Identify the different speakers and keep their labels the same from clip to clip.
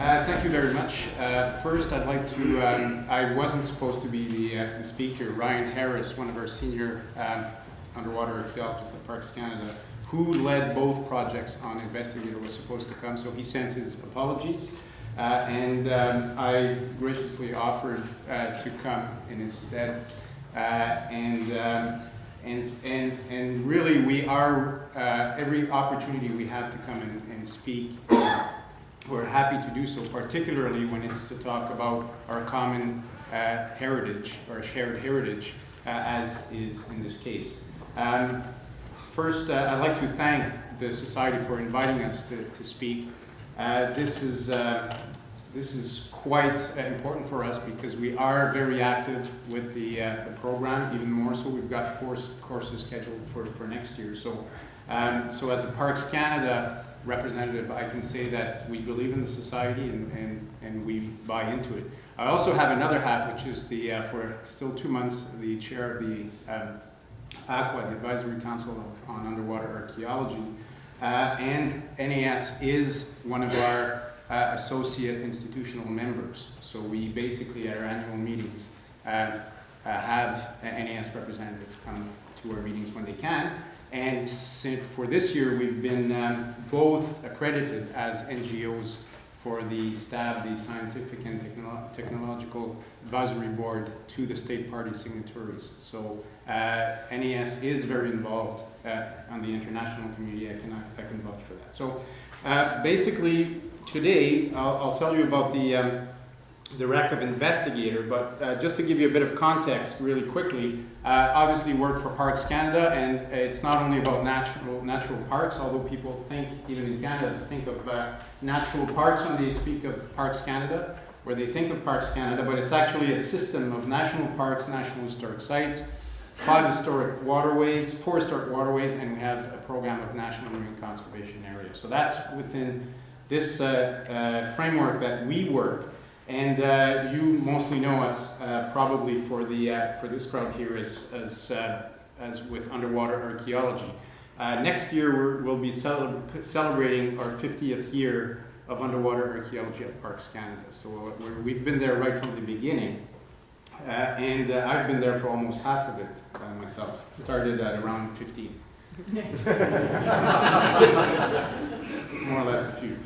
Speaker 1: Thank you very much. First, I'd like to, I wasn't supposed to be the speaker. Ryan Harris, one of our senior underwater archaeologists at Parks Canada, who led both projects on Investigator, was supposed to come, so he sends his apologies. I graciously offered to come in his stead. And really, we are, every opportunity we have to come and speak, we're happy to do so, particularly when it's to talk about our common heritage, or shared heritage, as is in this case. First, I'd like to thank the Society for inviting us to speak. This is quite important for us because we are very active with the program, even more so. We've got 4 courses scheduled for next year. So as a Parks Canada representative, I can say that we believe in the society and we buy into it. I also have another hat, which is for still 2 months, the chair of the AQUA, the Advisory Council on Underwater Archaeology. And NAS is one of our associate institutional members. So we basically, at our annual meetings, have an NAS representative come to our meetings when they can. And for this year, we've been both accredited as NGOs for the STAB, the Scientific and Technological Advisory Board, to the state party signatories. So NAS is very involved on the international community. I can vouch for that. So basically, today I'll tell you about the wreck of Investigator, but just to give you a bit of context really quickly, obviously work for Parks Canada, and it's not only about natural parks, although people think, even in Canada, think of natural parks when they speak of Parks Canada, where they think of Parks Canada, but it's actually a system of national parks, national historic sites, 5 historic waterways, 4 historic waterways, and we have a program of national marine conservation areas. So that's within this framework that we work. And you mostly know us probably for this crowd here as with underwater archaeology. Next year we'll be celebrating our 50th year of underwater archaeology at Parks Canada. So we've been there right from the beginning, and I've been there for almost half of it myself. Started at around 15. More or less a few.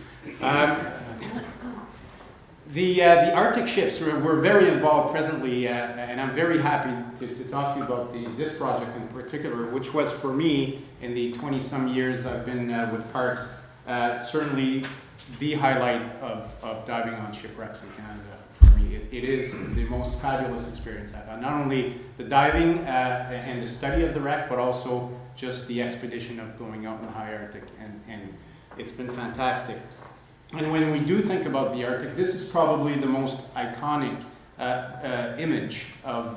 Speaker 1: The Arctic ships, we're very involved presently, and I'm very happy to talk to you about this project in particular, which was for me, in the 20-some years I've been with Parks, certainly the highlight of diving on shipwrecks in Canada for me. It is the most fabulous experience I've had. Not only the diving and the study of the wreck, but also just the expedition of going out in the high Arctic, and it's been fantastic. And when we do think about the Arctic, this is probably the most iconic image of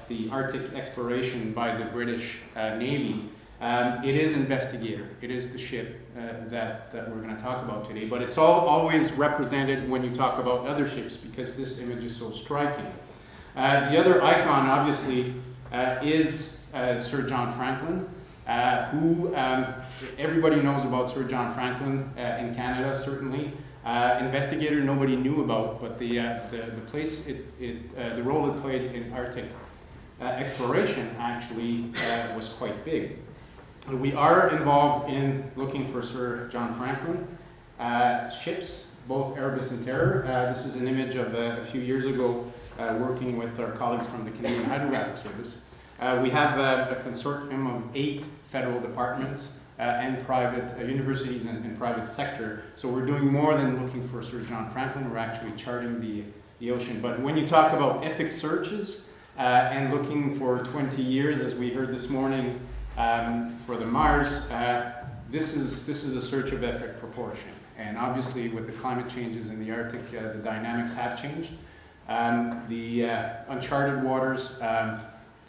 Speaker 1: the Arctic exploration by the British Navy. It is Investigator. It is the ship that we're going to talk about today. But it's always represented when you talk about other ships because this image is so striking. The other icon, obviously, is Sir John Franklin, who everybody knows about Sir John Franklin in Canada, certainly. Investigator, nobody knew about, but the place, the role it played in Arctic exploration actually was quite big. We are involved in looking for Sir John Franklin ships, both Erebus and Terror. This is an image of a few years ago working with our colleagues from the Canadian Hydrographic Service. We have a consortium of 8 federal departments and private universities and private sector. So we're doing more than looking for Sir John Franklin. We're actually charting the ocean. But when you talk about epic searches and looking for 20 years, as we heard this morning for the Mars, this is a search of epic proportion. And obviously with the climate changes in the Arctic, the dynamics have changed. The uncharted waters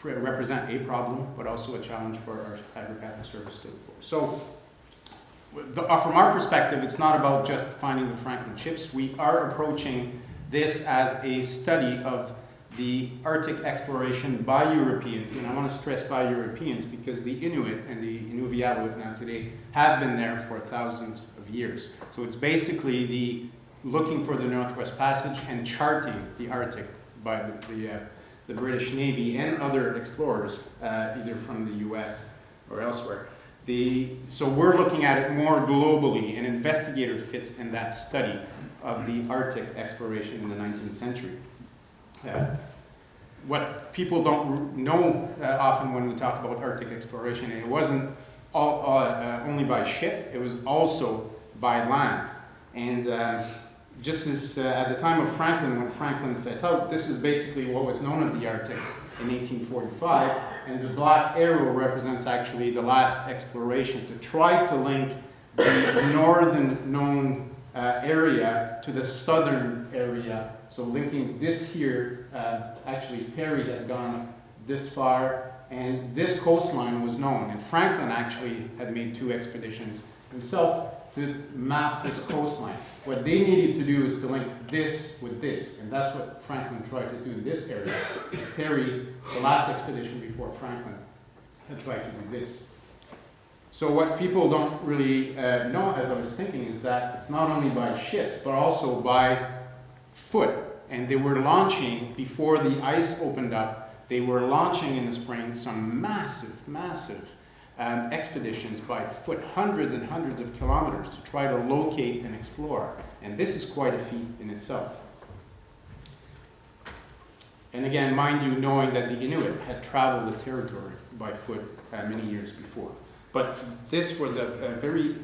Speaker 1: represent a problem, but also a challenge for our hydrographic service to look for. So, from our perspective, it's not about just finding the Franklin ships. We are approaching this as a study of the Arctic exploration by Europeans, and I want to stress by Europeans because the Inuit and the Inuvialuit now today have been there for thousands of years. So it's basically the looking for the Northwest Passage and charting the Arctic by the British Navy and other explorers, either from the US or elsewhere. So we're looking at it more globally, and Investigator fits in that study of the Arctic exploration in the 19th century. What people don't know often when we talk about Arctic exploration, it wasn't only by ship, it was also by land. And just as at the time of Franklin, when Franklin set out, this is basically what was known of the Arctic in 1845, and the black arrow represents actually the last exploration to try to link the northern known area to the southern area. So linking this here, actually Perry had gone this far, and this coastline was known. And Franklin actually had made 2 expeditions himself to map this coastline. What they needed to do is to link this with this, and that's what Franklin tried to do in this area. Perry, the last expedition before Franklin, had tried to do this. So what people don't really know, as I was thinking, is that it's not only by ships, but also by foot. And they were launching, before the ice opened up, they were launching in the spring some massive expeditions by foot, hundreds and hundreds of kilometers to try to locate and explore. And this is quite a feat in itself. And again, mind you, knowing that the Inuit had traveled the territory by foot many years before. But this was a very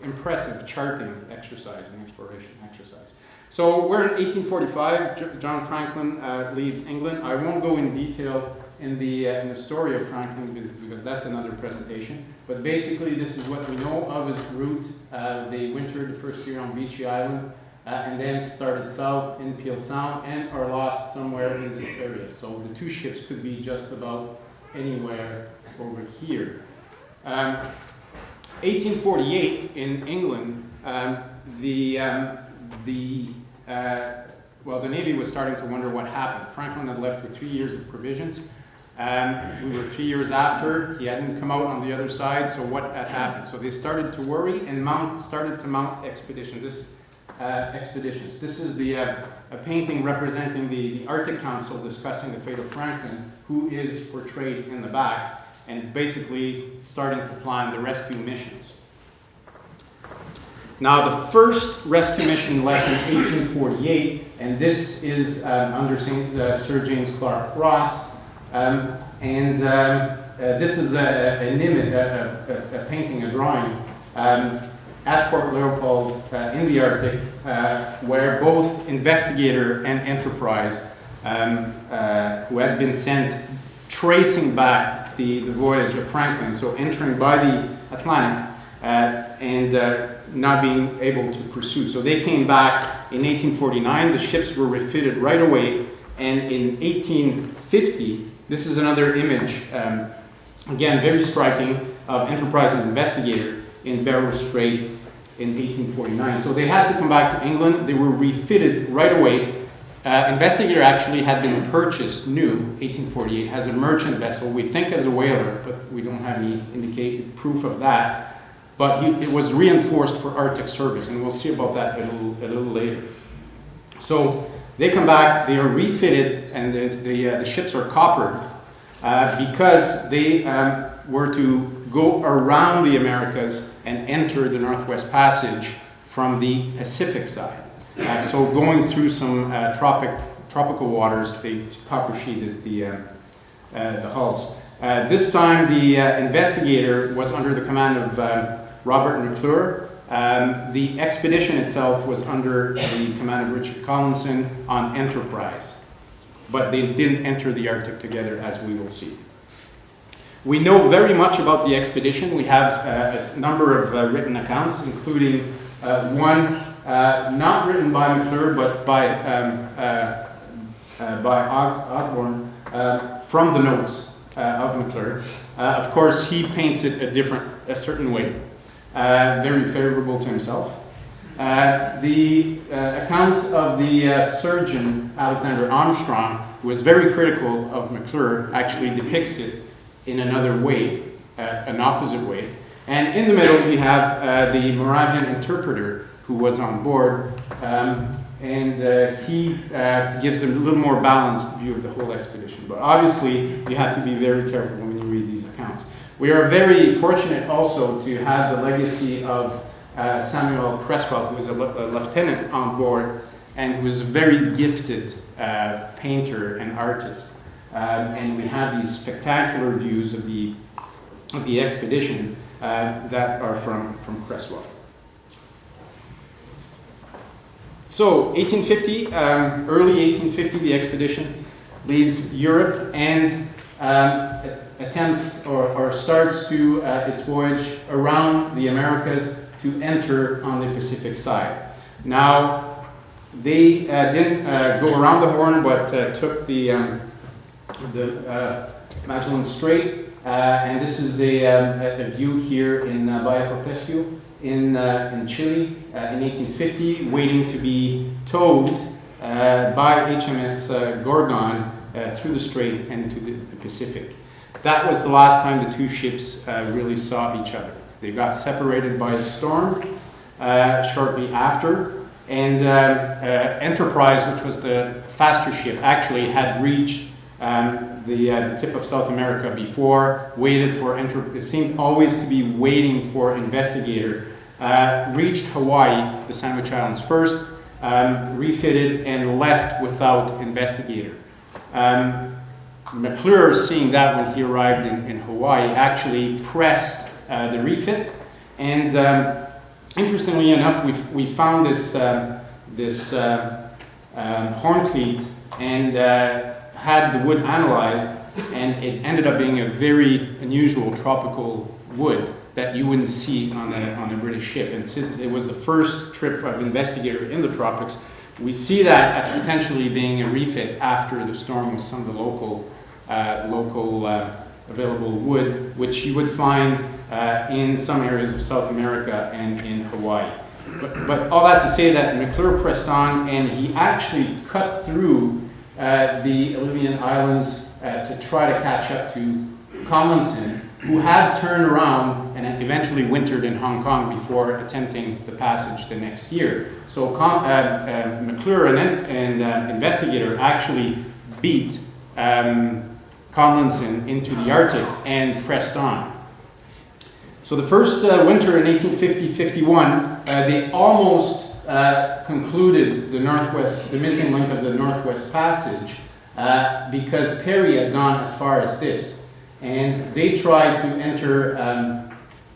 Speaker 1: impressive charting exercise and exploration exercise. So we're in 1845. John Franklin leaves England. I won't go in detail in the story of Franklin because that's another presentation. But basically, this is what we know of his route. They wintered the first year on Beechey Island, and then started south in Peel Sound and are lost somewhere in this area. So the 2 ships could be just about anywhere over here. 1848 in England, the Navy was starting to wonder what happened. Franklin had left with 3 years of provisions. We were 3 years after. He hadn't come out on the other side, so what had happened? So they started to worry and started to mount expeditions. This is a painting representing the Arctic Council discussing the fate of Franklin, who is portrayed in the back, and it's basically starting to plan the rescue missions. Now, the first rescue mission left in 1848, and this is under Sir James Clark Ross, this is an image, a painting, a drawing at Port Leopold in the Arctic, where both Investigator and Enterprise, who had been sent tracing back the voyage of Franklin, so entering by the Atlantic and not being able to pursue. So they came back in 1849. The ships were refitted right away, and in 1850, this is another image, again very striking, of Enterprise and Investigator in Barrow Strait in 1849. So they had to come back to England. They were refitted right away. Investigator actually had been purchased new, 1848, as a merchant vessel. We think as a whaler, but we don't have any indicated proof of that. But it was reinforced for Arctic service, and we'll see about that a little later. So they come back, they are refitted, and the ships are coppered because they were to go around the Americas and enter the Northwest Passage from the Pacific side. So going through some tropical waters, they copper sheeted the hulls. This time the Investigator was under the command of Robert McClure. The expedition itself was under the command of Richard Collinson on Enterprise, but they didn't enter the Arctic together, as we will see. We know very much about the expedition. We have a number of written accounts, including one not written by McClure, but by Osborne from the notes of McClure. Of course, he paints it a certain way, very favorable to himself. The account of the surgeon, Alexander Armstrong, who was very critical of McClure, actually depicts it in another way, an opposite way. And in the middle, we have the Moravian interpreter, who was on board. He gives a little more balanced view of the whole expedition. But obviously, you have to be very careful when you read these accounts. We are very fortunate also to have the legacy of Samuel Cresswell, who was a lieutenant on board and who was a very gifted painter and artist. And we have these spectacular views of the expedition that are from Cresswell. So 1850, early 1850, the expedition leaves Europe and attempts or starts to its voyage around the Americas to enter on the Pacific side. Now, they didn't go around the Horn, but took the Magellan Strait, and this is a view here in Bahia Fortescue in Chile in 1850, waiting to be towed by HMS Gorgon through the strait and to the Pacific. That was the last time the two ships really saw each other. They got separated by a storm shortly after, and Enterprise, which was the faster ship, actually had reached the tip of South America before, waited for it seemed always to be waiting for Investigator, reached Hawaii, the Sandwich Islands first, refitted and left without Investigator. McClure, seeing that when he arrived in Hawaii, actually pressed the refit, and interestingly enough, we found this horn cleat and had the wood analyzed, and it ended up being a very unusual tropical wood that you wouldn't see on a British ship. And since it was the first trip of Investigator in the tropics, we see that as potentially being a refit after the storm with some of the local available wood, which you would find in some areas of South America and in Hawaii. But all that to say that McClure pressed on, and he actually cut through the Aleutian Islands to try to catch up to Tomlinson, who had turned around and eventually wintered in Hong Kong before attempting the passage the next year. So McClure and Investigator actually beat Tomlinson into the Arctic and pressed on. So the first winter in 1850-51, they almost concluded the missing link of the Northwest Passage because Perry had gone as far as this. And they tried to enter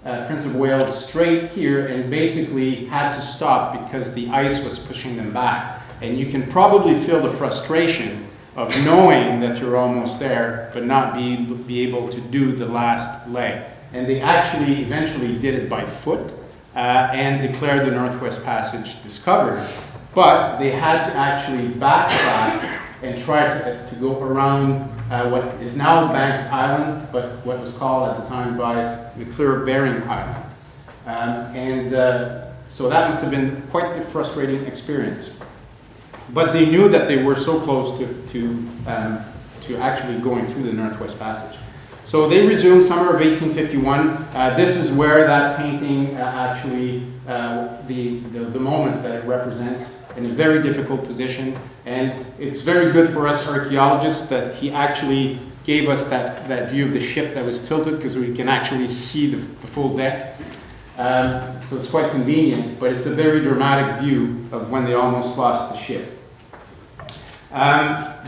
Speaker 1: Prince of Wales Strait here and basically had to stop because the ice was pushing them back. And you can probably feel the frustration of knowing that you're almost there, but not be able to do the last leg. And they actually eventually did it by foot and declared the Northwest Passage discovered. But they had to actually backtrack and try to go around what is now Banks Island, but what was called at the time by McClure Bering Island. So that must have been quite the frustrating experience. But they knew that they were so close to actually going through the Northwest Passage. So they resumed summer of 1851. This is where that painting actually, the moment that it represents, in a very difficult position. And it's very good for us archaeologists that he actually gave us that view of the ship that was tilted, because we can actually see the full deck. So it's quite convenient, but it's a very dramatic view of when they almost lost the ship.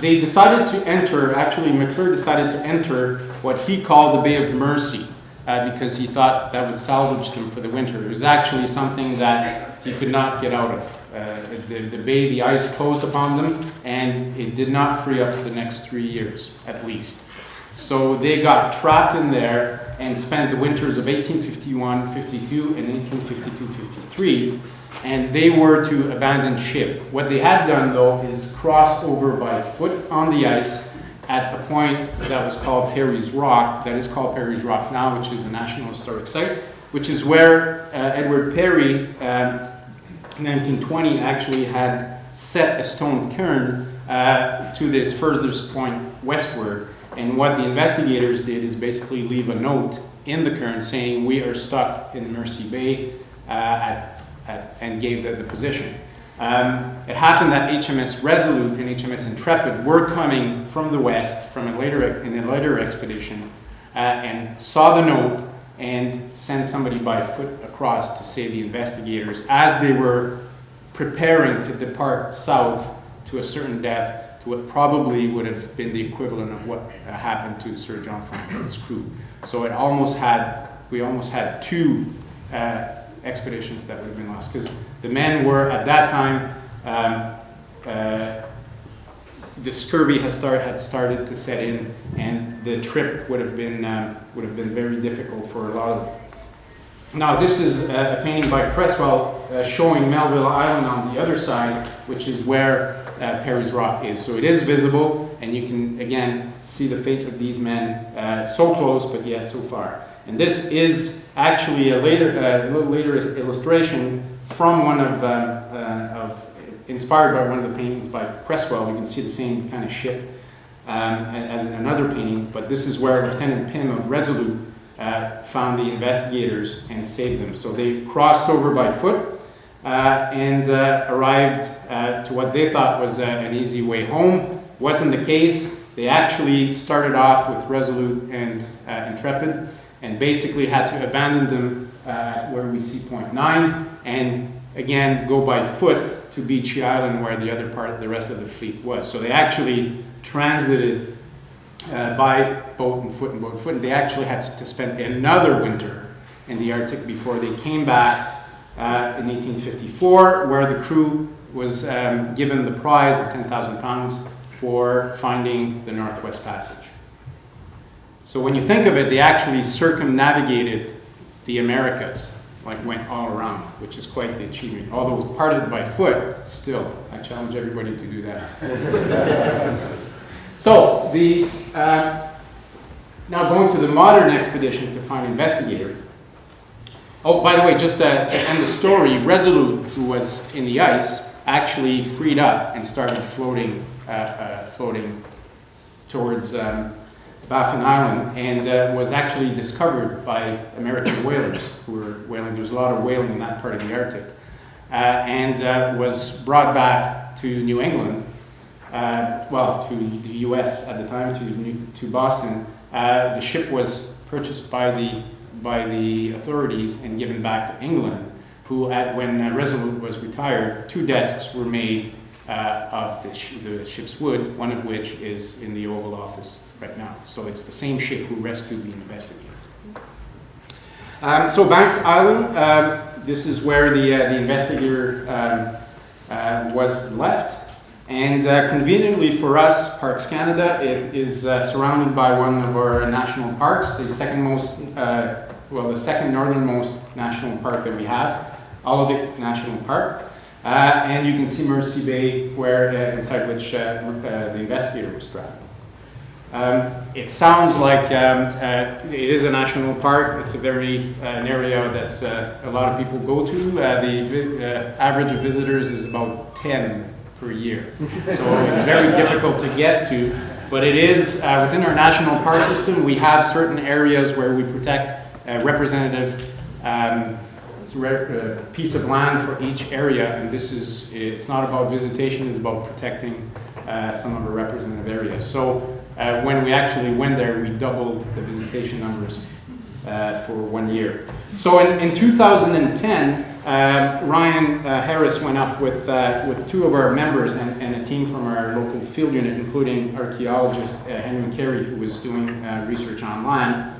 Speaker 1: They decided to enter, actually McClure decided to enter what he called the Bay of Mercy, because he thought that would salvage them for the winter. It was actually something that he could not get out of. The bay, the ice closed upon them, and it did not free up for the next 3 years, at least. So they got trapped in there and spent the winters of 1851-52 and 1852-53, and they were to abandon ship. What they had done, though, is cross over by foot on the ice at a point that was called Perry's Rock, that is called Perry's Rock now, which is a National Historic Site, which is where Edward Perry, in 1920, actually had set a stone cairn to this furthest point westward. And what the investigators did is basically leave a note in the cairn saying, we are stuck in Mercy Bay at and gave the position. It happened that HMS Resolute and HMS Intrepid were coming from the west in a later expedition and saw the note and sent somebody by foot across to save the investigators as they were preparing to depart south to a certain depth to what probably would have been the equivalent of what happened to Sir John Franklin's crew. So we almost had two expeditions that would have been lost, because the men were at that time, the scurvy had started to set in, and the trip would have been very difficult for a lot of them. Now this is a painting by Cresswell showing Melville Island on the other side, which is where Perry's Rock is. So it is visible, and you can again see the fate of these men, so close but yet so far. And this is actually a little later illustration from one of inspired by one of the paintings by Cresswell. You can see the same kind of ship as in another painting, but this is where Lieutenant Pym of Resolute found the investigators and saved them. So they crossed over by foot and arrived to what they thought was an easy way home. Wasn't the case. They actually started off with Resolute and Intrepid, and basically had to abandon them where we see point 9, and again go by foot to Beechy Island, where the rest of the fleet was. So they actually transited by boat and foot, and they actually had to spend another winter in the Arctic before they came back in 1854, where the crew was given the prize of £10,000 for finding the Northwest Passage. So when you think of it, they actually circumnavigated the Americas, like went all around, which is quite the achievement. Although it was parted by foot, still, I challenge everybody to do that. So now going to the modern expedition to find investigator. Oh, by the way, just to end the story, Resolute, who was in the ice, actually freed up and started floating towards Baffin Island, and was actually discovered by American whalers who were whaling. There's a lot of whaling in that part of the Arctic, and was brought back to New England, to the U.S. at the time, to Boston. The ship was purchased by the authorities and given back to England, who, when Resolute was retired, 2 desks were made of the ship's wood, one of which is in the Oval Office right now. So it's the same ship who rescued the investigator. So Banks Island, this is where the investigator was left. And conveniently for us, Parks Canada, it is surrounded by one of our national parks, the second northernmost national park that we have, Alodic National Park. And you can see Mercy Bay, inside which the investigator was trapped. It sounds like it is a national park. It's an area that's a lot of people go to. The average of visitors is about 10 per year. So it's very difficult to get to, but it is within our national park system. We have certain areas where we protect a representative piece of land for each area, and it's not about visitation, it's about protecting some of our representative areas. So when we actually went there, we doubled the visitation numbers for 1 year. So in 2010, Ryan Harris went up with 2 of our members and a team from our local field unit, including archaeologist Henry Carey, who was doing research on land.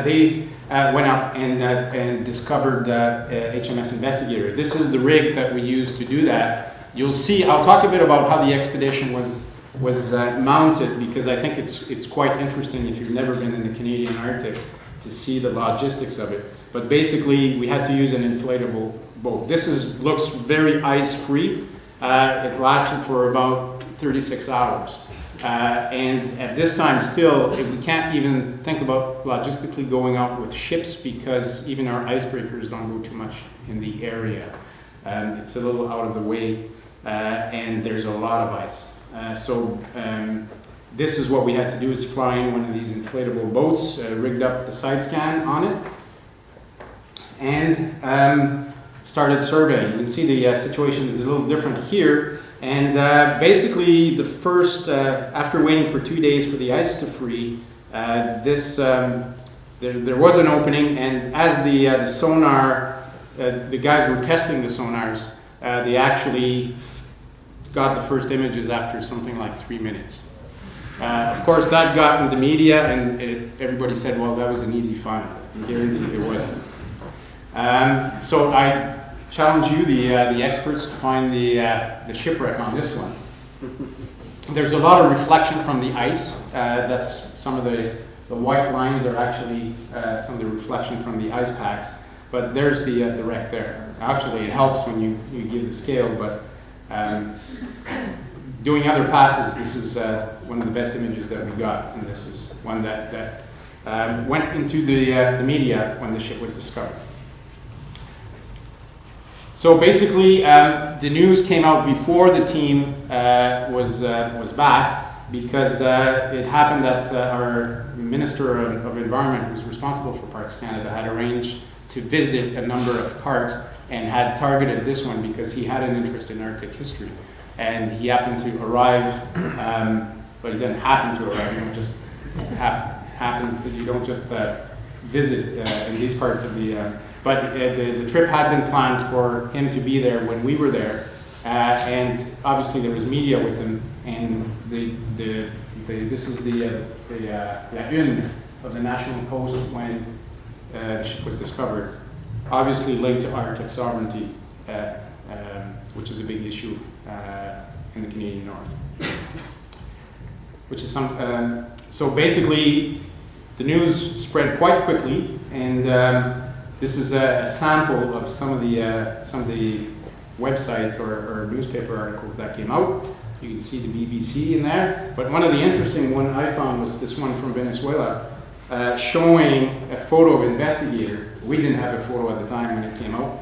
Speaker 1: They went up and discovered HMS Investigator. This is the rig that we used to do that. You'll see, I'll talk a bit about how the expedition was mounted, because I think it's quite interesting if you've never been in the Canadian Arctic to see the logistics of it. But basically, we had to use an inflatable boat. This looks very ice-free. It lasted for about 36 hours. And at this time still, we can't even think about logistically going out with ships, because even our icebreakers don't go too much in the area. It's a little out of the way, and there's a lot of ice. So this is what we had to do, is fly in one of these inflatable boats, rigged up the side scan on it. And started surveying. You can see the situation is a little different here. And basically, the first, after waiting for 2 days for the ice to free, there was an opening, and as the sonar, the guys were testing the sonars, they actually got the first images after something like 3 minutes. Of course, that got in the media, and everybody said, well, that was an easy find. I guarantee it wasn't. So I challenge you, the experts, to find the shipwreck on this one. There's a lot of reflection from the ice. That's some of the white lines are actually some of the reflection from the ice packs. But there's the wreck there. Actually, it helps when you give the scale, but doing other passes, this is one of the best images that we got, and this is one that went into the media when the ship was discovered. So basically, the news came out before the team was back, because it happened that our Minister of Environment, who's responsible for Parks Canada, had arranged to visit a number of parks and had targeted this one because he had an interest in Arctic history. And he happened to arrive, but he didn't happen to arrive, you don't just happen, you don't just visit in these parts of the, but the trip had been planned for him to be there when we were there, and obviously there was media with him, and this is the une of the National Post when the ship was discovered, obviously linked to Arctic sovereignty, which is a big issue in the Canadian North. Which is so basically, the news spread quite quickly, and this is a sample of some of the websites or newspaper articles that came out. You can see the BBC in there, but one of the interesting one I found was this one from Venezuela, showing a photo of Investigator. We didn't have a photo at the time when it came out,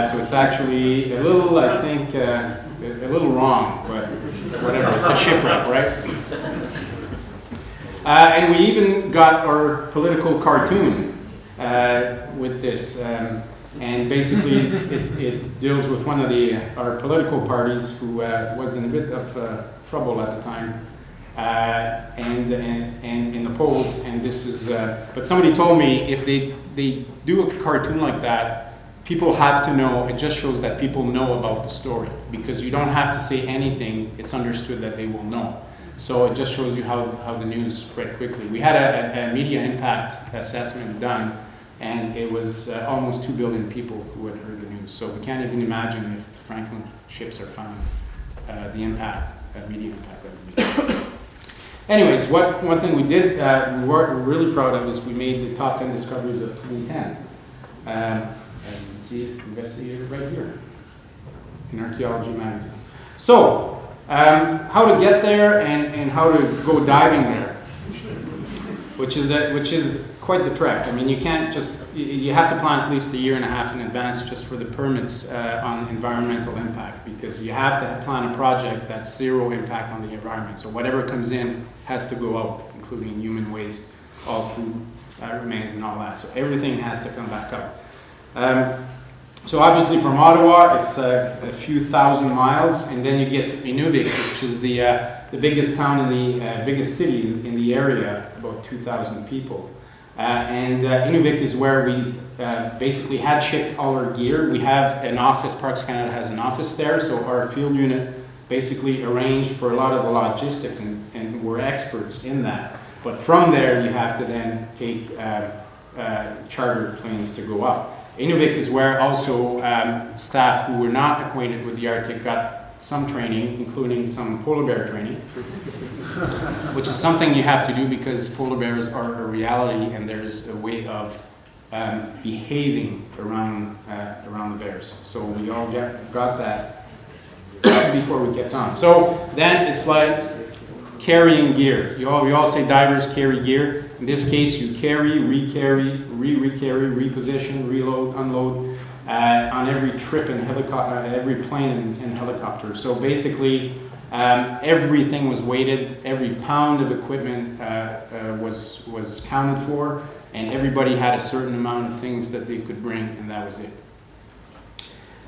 Speaker 1: so it's actually a little, I think, a little wrong, but whatever, it's a shipwreck, right? And we even got our political cartoon with this, and basically it deals with one of our political parties who was in a bit of trouble at the time, and in the polls, and this is, but somebody told me if they do a cartoon like that, people have to know, it just shows that people know about the story, because you don't have to say anything, it's understood that they will know. So it just shows you how the news spread quickly. We had a media impact assessment done, and it was almost 2 billion people who had heard the news. So we can't even imagine if Franklin ships are found, the impact, media impact that would be. Anyways, one thing we did, we were really proud of, is we made the top 10 discoveries of 2010. And you can see it, Investigator, right here in Archaeology magazine. So, how to get there and how to go diving there, which is quite the trek. I mean, you can't just, you have to plan at least 1.5 years in advance just for the permits on environmental impact, because you have to plan a project that's 0 impact on the environment. So whatever comes in has to go out, including human waste, all food remains and all that. So everything has to come back up. So obviously from Ottawa, it's a few thousand miles, and then you get to Inuvik, which is the biggest town in the biggest city in the area, about 2,000 people. And Inuvik is where we basically had shipped all our gear. We have an office, Parks Canada has an office there, so our field unit basically arranged for a lot of the logistics, and we're experts in that. But from there, you have to then take charter planes to go up. Inuvik is where also staff who were not acquainted with the Arctic got some training, including some polar bear training, which is something you have to do because polar bears are a reality, and there's a way of behaving around the bears. So we all got that before we get on. So then it's like carrying gear. We all say divers carry gear. In this case, you carry, re-carry, re-carry, reposition, reload, unload on every trip in helicopter, every plane and helicopter. So basically, everything was weighted. Every pound of equipment was counted for, and everybody had a certain amount of things that they could bring, and that was it.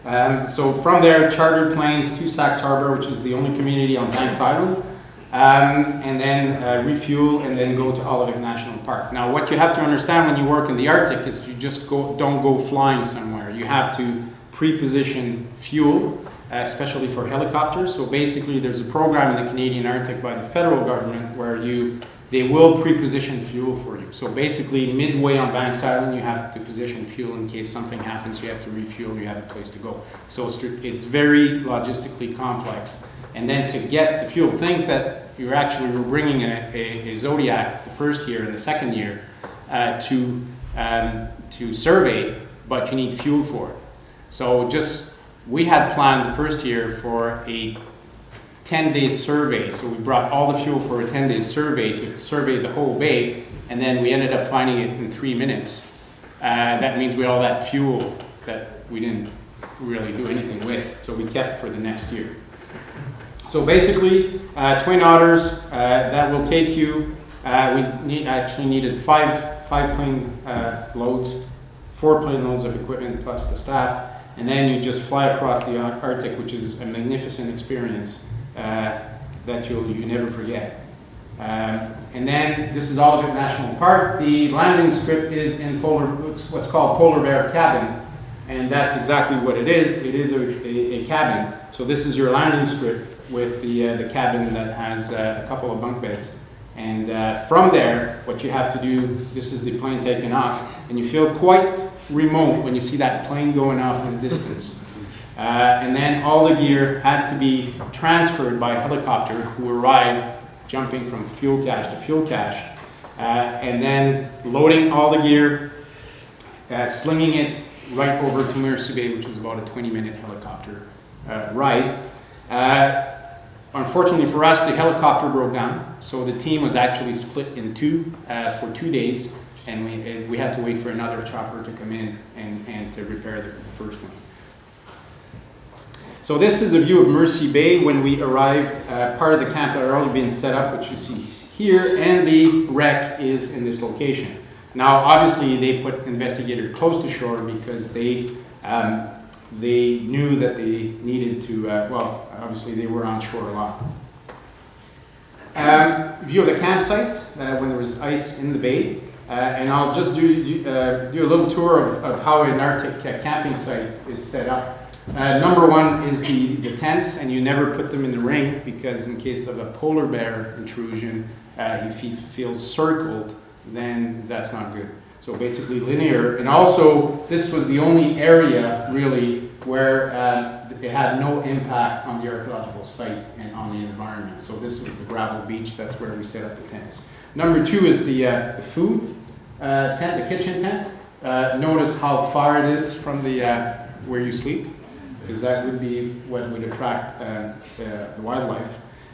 Speaker 1: So from there, chartered planes to Saxe Harbor, which is the only community on Banks Island, and then refuel and then go to Olivet National Park. Now, what you have to understand when you work in the Arctic is you just don't go flying somewhere. You have to pre-position fuel, especially for helicopters. So basically, there's a program in the Canadian Arctic by the federal government where they will pre-position fuel for you. So basically, midway on Banks Island, you have to position fuel in case something happens. You have to refuel. You have a place to go. So it's very logistically complex. And then to get the fuel, think that you're actually bringing a Zodiac the first year and the second year to survey, but you need fuel for it. So we had planned the first year for a 10-day survey. So we brought all the fuel for a 10-day survey to survey the whole bay, and then we ended up finding it in 3 minutes. That means we had all that fuel that we didn't really do anything with, so we kept for the next year. So basically, Twin Otters, that will take you, we actually needed five plane loads, 4 plane loads of equipment plus the staff, and then you just fly across the Arctic, which is a magnificent experience that you never forget. And then this is Olivet National Park. The landing strip is in what's called Polar Bear Cabin, and that's exactly what it is. It is a cabin. So this is your landing strip with the cabin that has a couple of bunk beds. And from there, what you have to do, this is the plane taking off, and you feel quite remote when you see that plane going off in the distance. And then all the gear had to be transferred by helicopter, who arrived jumping from fuel cache to fuel cache, and then loading all the gear, slinging it right over to Mercy Bay, which was about a 20-minute helicopter ride. Unfortunately for us, the helicopter broke down, so the team was actually split in two for 2 days, and we had to wait for another chopper to come in and to repair the first one. So this is a view of Mercy Bay when we arrived. Part of the camp had already been set up, which you see here, and the wreck is in this location. Now, obviously, they put Investigator close to shore because they knew that they needed to, well, obviously they were on shore a lot. View of the campsite when there was ice in the bay. And I'll just do a little tour of how an Arctic camping site is set up. Number one is the tents, and you never put them in the ring because in case of a polar bear intrusion, if he feels circled, then that's not good. So basically linear, and also this was the only area really where it had no impact on the archaeological site and on the environment. So this was the gravel beach, that's where we set up the tents. Number two is the food tent, the kitchen tent. Notice how far it is from the where you sleep, because that would be what would attract the wildlife.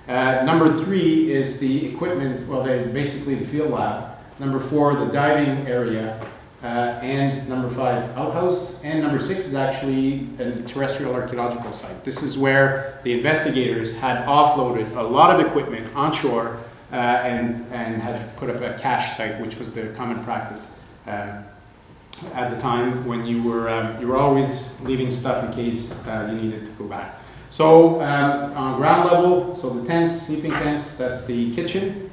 Speaker 1: Number three is the equipment, well, basically the field lab. Number four, the diving area. And number five, outhouse. And number six is actually a terrestrial archaeological site. This is where the investigators had offloaded a lot of equipment onshore and had put up a cache site, which was the common practice at the time when you were always leaving stuff in case you needed to go back. So on ground level, so the tents, sleeping tents, that's the kitchen.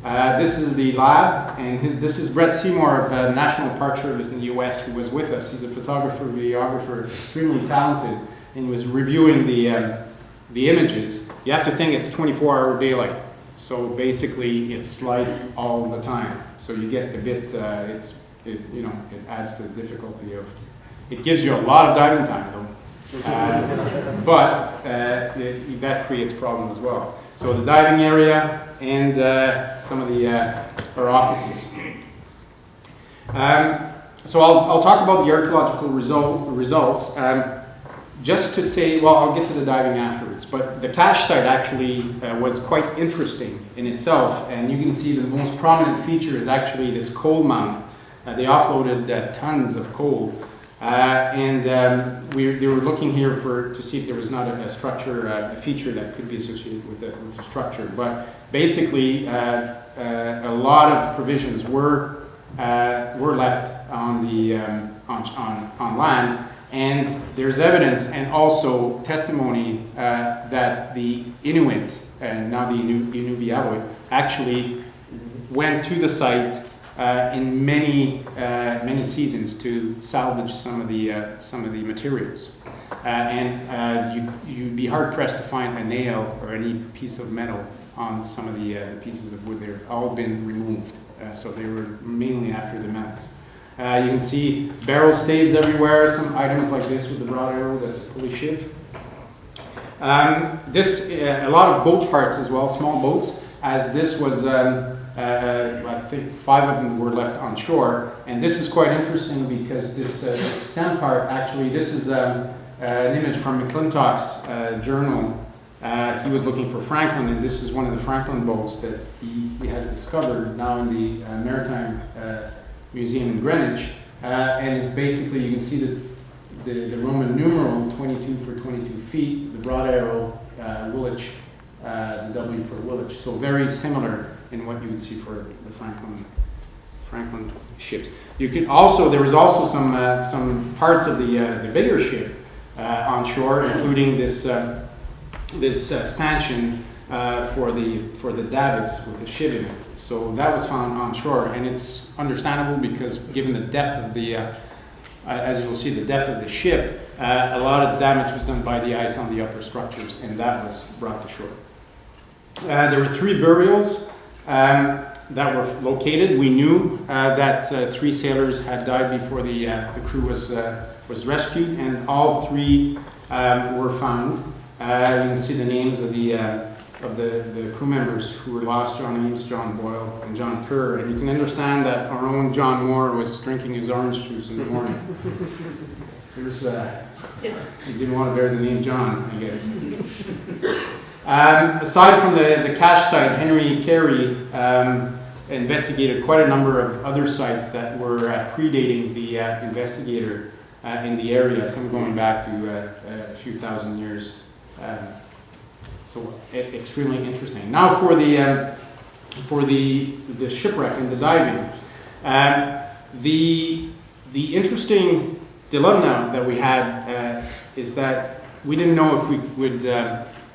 Speaker 1: This is the lab, and this is Brett Seymour of the National Park Service in the US, who was with us. He's a photographer, videographer, extremely talented, and he was reviewing the images. You have to think it's 24-hour daylight, so basically it's light all the time. So you get a bit, it adds to the difficulty of, it gives you a lot of diving time though, but that creates problems as well. So the diving area and some of our offices. So I'll talk about the archaeological results. Just to say, well, I'll get to the diving afterwards, but the cache site actually was quite interesting in itself, and you can see the most prominent feature is actually this coal mound. They offloaded tons of coal, and they were looking here to see if there was not a structure, a feature that could be associated with the structure. But basically, a lot of provisions were left on the on land, And there's evidence and also testimony that the Inuit, and now the Inuvialuit, actually went to the site in many seasons to salvage some of the materials. You'd be hard pressed to find a nail or any piece of metal on some of the pieces of wood. They've all been removed, so they were mainly after the metals. You can see barrel staves everywhere, some items like this with the broad arrow, that's a pulley shiv. A lot of boat parts as well, small boats, as this was, I think 5 of them were left on shore. And this is quite interesting because this stem part, actually, this is an image from McClintock's journal. He was looking for Franklin, and this is one of the Franklin boats that he has discovered now in the Maritime Museum in Greenwich, and it's basically, you can see the Roman numeral 22 for 22 feet, the broad arrow, Woolwich, the W for Woolwich. So very similar in what you would see for the Franklin ships. You could also, there was also some parts of the bigger ship on shore, including this stanchion for the davits with the shiv in it. So that was found on shore, and it's understandable because given the depth of the, as you'll see, the depth of the ship, a lot of damage was done by the ice on the upper structures, and that was brought to shore. There were 3 burials that were located. We knew that 3 sailors had died before the crew was rescued, and all 3 were found. You can see the names of the crew members who were lost: John Ames, John Boyle, and John Kerr. And you can understand that our own John Moore was drinking his orange juice in the morning. He didn't want to bear the name John, I guess. Aside from the cache site, Henry Carey investigated quite a number of other sites that were predating the Investigator in the area, some going back to a few thousand years. So extremely interesting. Now for the shipwreck and the diving, the interesting dilemma that we had is that we didn't know if we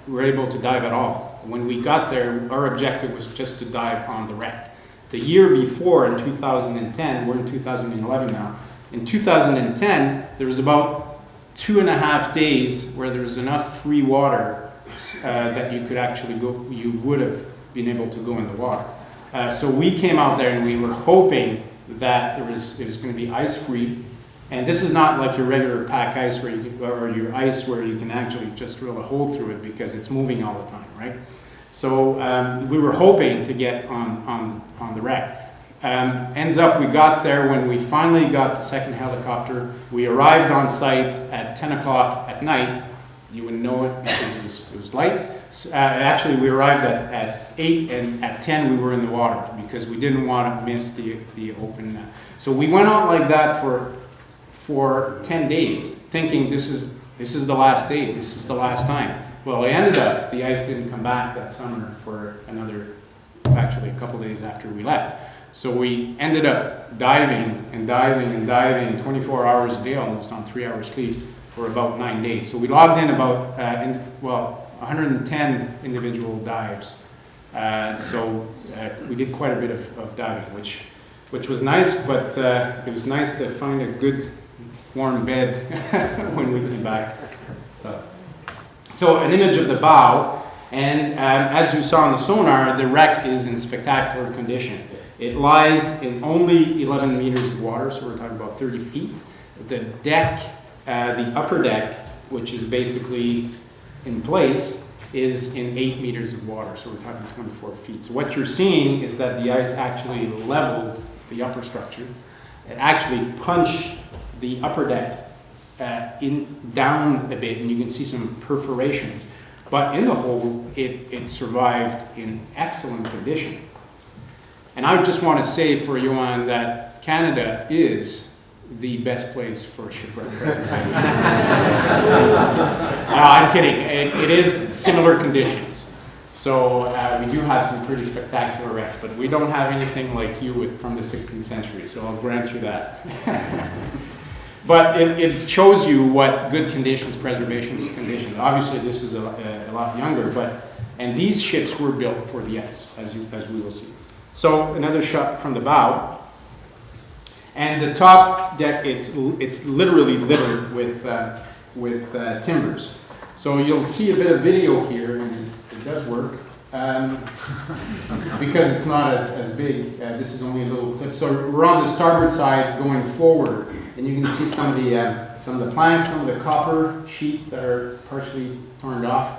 Speaker 1: were able to dive at all. When we got there, our objective was just to dive on the wreck. The year before, in 2010, we're in 2011 now. In 2010, there was about 2.5 days where there was enough free water that you could actually go, you would have been able to go in the water. So we came out there and we were hoping that it was going to be ice-free. And this is not like your regular pack ice where or your ice where you can actually just drill a hole through it because it's moving all the time, right? So we were hoping to get on the wreck. Ends up we got there when we finally got the second helicopter. We arrived on site at 10 o'clock at night. You wouldn't know it because it was light. Actually, we arrived at 8, and at 10 we were in the water because we didn't want to miss the open. So we went on like that for 10 days, thinking this is the last day, this is the last time. Well, it ended up the ice didn't come back that summer for actually a couple days after we left. So we ended up diving and diving and diving 24 hours a day, almost on 3 hours sleep, for about 9 days. So we logged in about 110 individual dives. So we did quite a bit of diving, which was nice, but it was nice to find a good warm bed when we came back. So an image of the bow, and as you saw on the sonar, the wreck is in spectacular condition. It lies in only 11 meters of water, so we're talking about 30 feet. The deck, the upper deck, which is basically in place, is in 8 meters of water, so we're talking 24 feet. So what you're seeing is that the ice actually leveled the upper structure. It actually punched the upper deck down a bit, and you can see some perforations. But in the whole, it survived in excellent condition. And I just want to say for Johan that Canada is the best place for shipwreck preservation. No, I'm kidding. It is similar conditions. So we do have some pretty spectacular wrecks, but we don't have anything like you from the 16th century, so I'll grant you that. But it shows you what good conditions, preservation conditions. Obviously, this is a lot younger, and these ships were built for the ice, as we will see. So another shot from the bow, and the top deck, it's literally littered with timbers. So you'll see a bit of video here, and it does work. Because it's not as big, this is only a little clip. So we're on the starboard side going forward, and you can see some of the planks, some of the copper sheets that are partially torn off.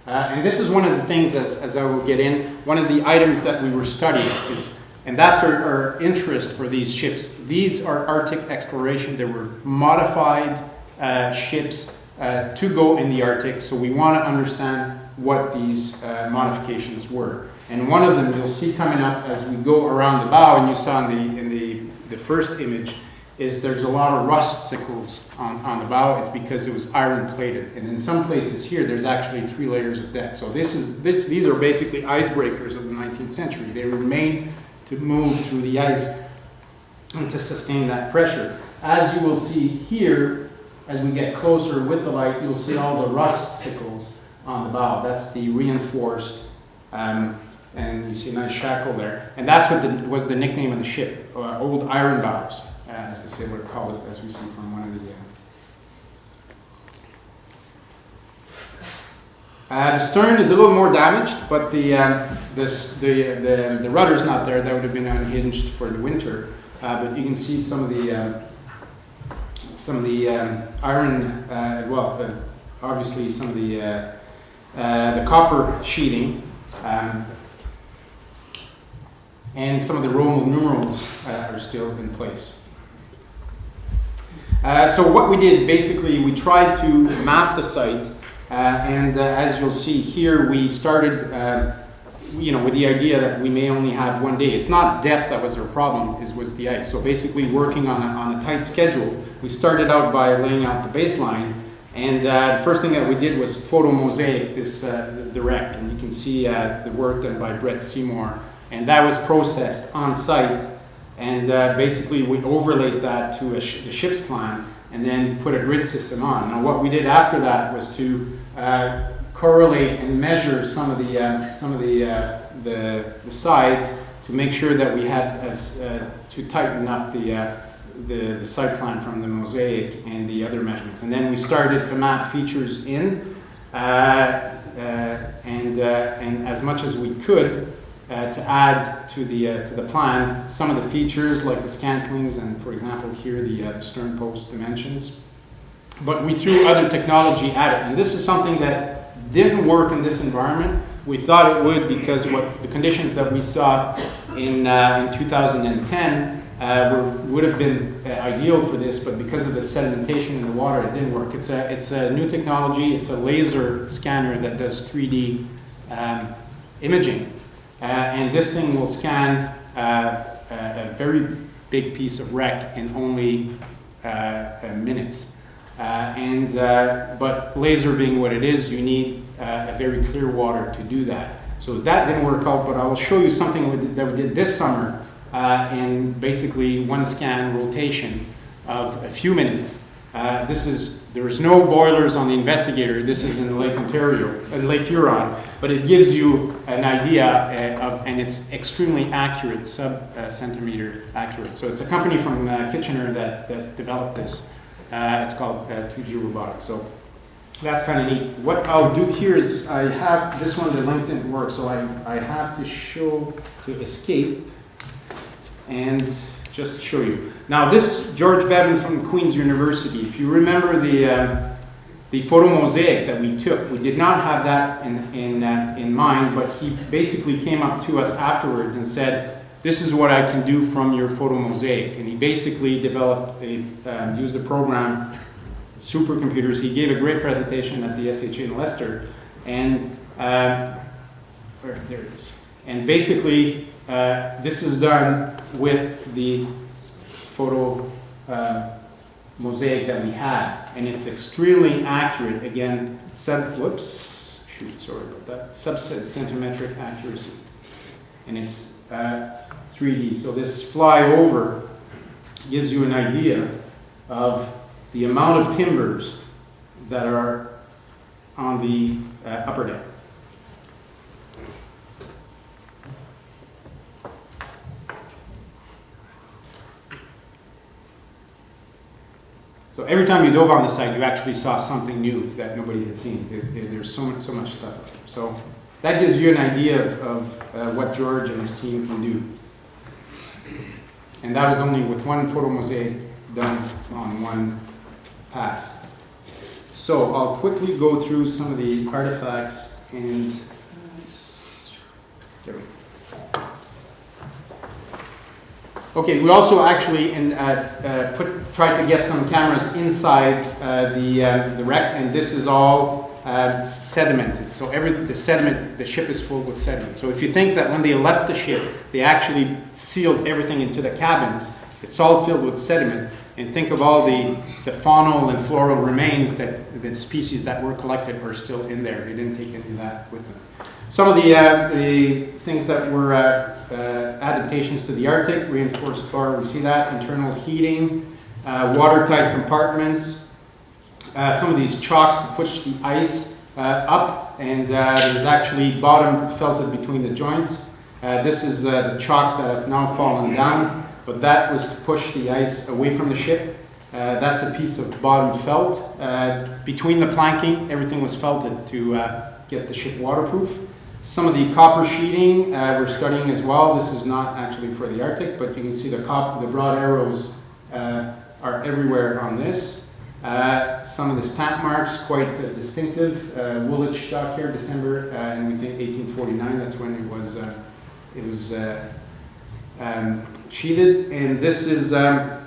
Speaker 1: And this is one of the things, as I will get in, one of the items that we were studying is, and that's our interest for these ships. These are Arctic exploration. They were modified ships to go in the Arctic, so we want to understand what these modifications were. And one of them you'll see coming up as we go around the bow, and you saw in the first image, is there's a lot of rust sickles on the bow. It's because it was iron plated. And in some places here, there's actually 3 layers of deck. So these are basically icebreakers of the 19th century. They were made to move through the ice and to sustain that pressure. As you will see here, as we get closer with the light, you'll see all the rust sickles on the bow. That's the reinforced, and you see a nice shackle there. And that's what was the nickname of the ship, old iron bows, as the sailor called it, as we see from one of the stern is a little more damaged, but the rudder's not there. That would have been unhinged for the winter. But you can see some of the iron, obviously some of the copper sheeting, and some of the Roman numerals are still in place. So what we did, basically, we tried to map the site, and as you'll see here, we started with the idea that we may only have one day. It's not depth that was our problem, it was the ice. So basically working on a tight schedule, we started out by laying out the baseline, and the first thing that we did was photo mosaic the wreck, and you can see the work done by Brett Seymour, and that was processed on site, and basically we overlaid that to the ship's plan and then put a grid system on. Now what we did after that was to correlate and measure some of the sides to make sure that we had to tighten up the site plan from the mosaic and the other measurements. And then we started to map features in, and as much as we could to add to the plan some of the features like the scantlings and, for example, here the stern post dimensions. But we threw other technology at it, and this is something that didn't work in this environment. We thought it would because the conditions that we saw in 2010 would have been ideal for this, but because of the sedimentation in the water, it didn't work. It's a new technology. It's a laser scanner that does 3D imaging, and this thing will scan a very big piece of wreck in only minutes. But laser being what it is, you need a very clear water to do that. So that didn't work out, but I will show you something that we did this summer in basically one scan rotation of a few minutes. There's no boilers on the Investigator. This is in Lake Ontario, Lake Huron, but it gives you an idea and it's extremely accurate, sub-centimeter accurate. So it's a company from Kitchener that developed this. It's called 2G Robotics. So that's kind of neat. What I'll do here is I have this one, the link didn't work, so I have to escape and just show you. Now this George Bevan from Queen's University, if you remember the photo mosaic that we took, we did not have that in mind, but he basically came up to us afterwards and said, this is what I can do from your photo mosaic. And he basically developed used a program, supercomputers. He gave a great presentation at the SHA in Leicester, and there it is. And basically, this is done with the photo mosaic that we had, and it's extremely accurate. Again, sub-centimetric accuracy, and it's 3D. So this flyover gives you an idea of the amount of timbers that are on the upper deck. So every time you dove on the site, you actually saw something new that nobody had seen. There's so much stuff up there. So that gives you an idea of what George and his team can do. And that was only with one photo mosaic done on one pass. So I'll quickly go through some of the artifacts and there we go. Okay, we also actually tried to get some cameras inside the wreck, and this is all sedimented. So the ship is full with sediment. So if you think that when they left the ship, they actually sealed everything into the cabins, it's all filled with sediment. And think of all the faunal and floral remains that species that were collected are still in there. They didn't take any of that with them. Some of the things that were adaptations to the Arctic, reinforced bar, we see that, internal heating, watertight compartments, some of these chocks to push the ice up, and there's actually bottom felted between the joints. This is the chocks that have now fallen down, but that was to push the ice away from the ship. That's a piece of bottom felt. Between the planking, everything was felted to get the ship waterproof. Some of the copper sheeting we're studying as well. This is not actually for the Arctic, but you can see the broad arrows are everywhere on this. Some of the stamp marks, quite distinctive. Woolwich dock here, December, and we think 1849. That's when it was sheeted. And this is an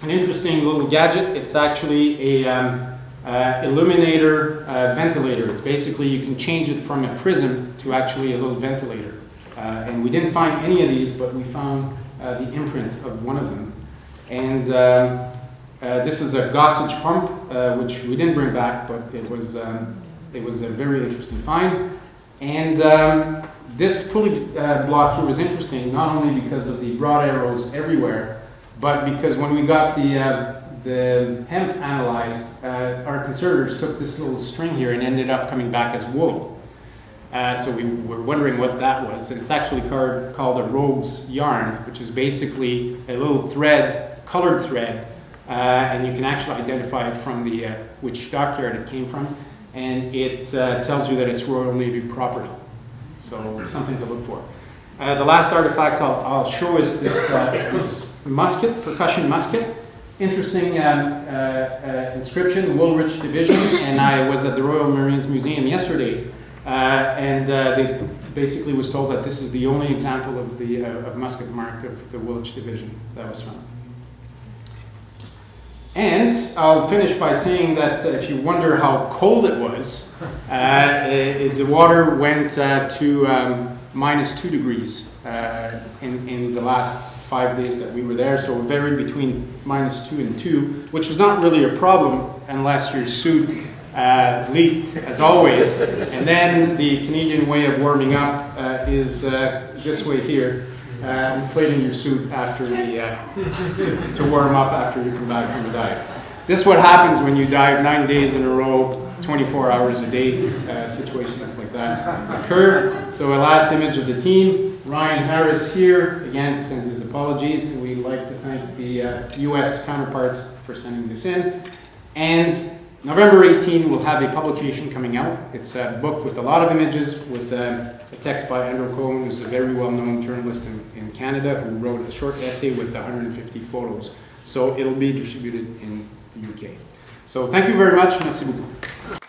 Speaker 1: interesting little gadget. It's actually a illuminator ventilator. It's basically, you can change it from a prism to actually a little ventilator. And we didn't find any of these, but we found the imprint of one of them. And this is a Gossage pump, which we didn't bring back, but it was a very interesting find. And this pulley block here was interesting, not only because of the broad arrows everywhere, but because when we got the hemp analyzed, our conservators took this little string here and ended up coming back as wool. So we were wondering what that was. And it's actually called a rogue's yarn, which is basically a little thread, colored thread, and you can actually identify it from the which dockyard it came from, and it tells you that it's Royal Navy property. So something to look for. The last artifacts I'll show is this musket, percussion musket. Interesting inscription, Woolwich Division, and I was at the Royal Marines Museum yesterday, and they basically was told that this is the only example of the musket mark of the Woolwich Division that was found. And I'll finish by saying that if you wonder how cold it was, the water went to -2 degrees in the last 5 days that we were there, so it varied between -2 and 2, which was not really a problem unless your suit leaked, as always. And then the Canadian way of warming up is this way here, inflating your suit after to warm up after you come back from a dive. This is what happens when you dive 9 days in a row, 24 hours a day. Situations like that occur. So a last image of the team. Ryan Harris here, again, sends his apologies, and we'd like to thank the US counterparts for sending this in. And November 18, we'll have a publication coming out. It's a book with a lot of images, with a text by Andrew Cohen, who's a very well-known journalist in Canada, who wrote a short essay with 150 photos. So it'll be distributed in the UK. So thank you very much. Merci beaucoup.